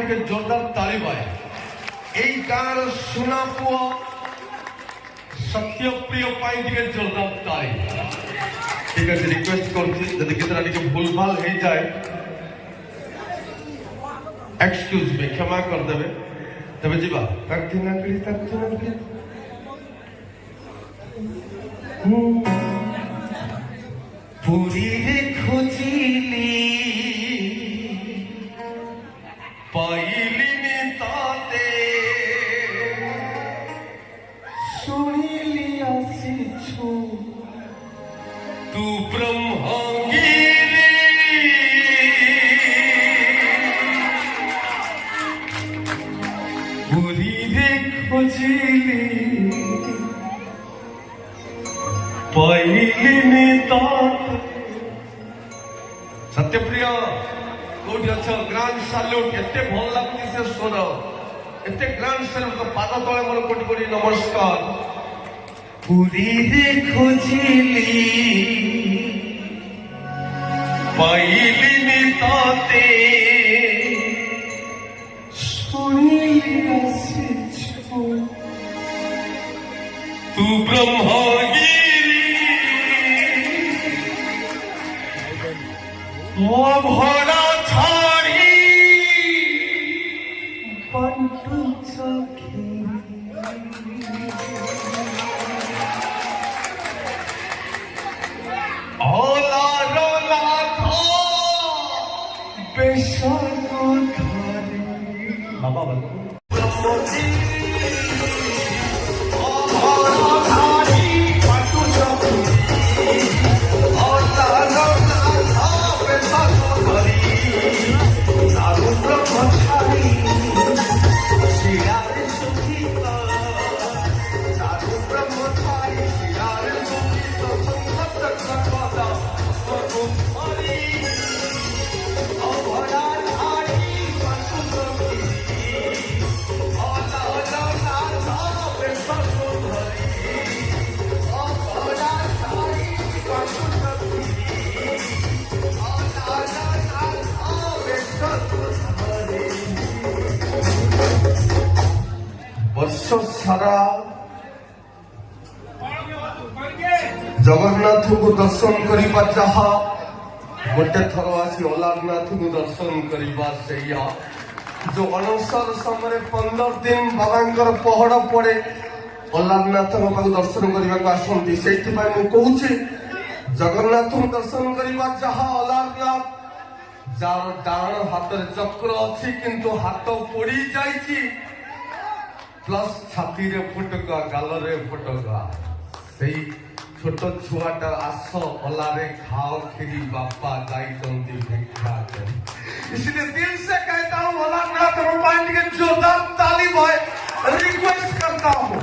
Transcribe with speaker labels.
Speaker 1: टिके जोरदार ताली बाय এই গাঁর সোনা পুয়া সত্যপ্রিয় পাই টিকে जोरदार ताली ঠিক আছে রিকোয়েস্ট করছি যদি গীতটা টিকে ভুলভাল হয়ে যায় एक्सक्यूज मी क्षमा कर देवे तबे जीवा करती ना करी पूरी रे खोजिली पाइली ने ताते सुनिली आसीछु तू ब्रह्मांगी पूरी रे खोजिली पाइली ने ताते सत्यप्रिया कोठी अच्छा ग्रांड सैल्यूट एते भल लागती से स्वर एते ग्रांड सैल्यूट तो पाद तले मोर कोटी कोटी नमस्कार पूरी रे खोजिली पाइली ने ताते सुनिली आसीछु तू ब्रह्मागिरी भरा छाड़ी बंटू सखी ओला रोला था बेशर्म धारी बाबा बोलो वर्ष सारा जगन्नाथ को दर्शन करवा चाह गोटे थर आसी अलारनाथ को दर्शन करवा सैया जो अनसर समय 15 दिन बाबा पहड़ पड़े अलारनाथ दर्शन करने को आसती से कहूँ जगन्नाथ को दर्शन करवा चाह अलारनाथ जार डाण हाथ चक्र अच्छी किंतु हाथ पड़ी जाइए प्लस छाती रे फुटका गाल रे फुटका से छोट छुआटार आस अलारे खाओ खिरी बापा जाइछंती भिक्षा कर इसलिए दिल से कहता हूँ अलारनाथ रूपायन के जोरदार ताली भाई रिक्वेस्ट करता हूँ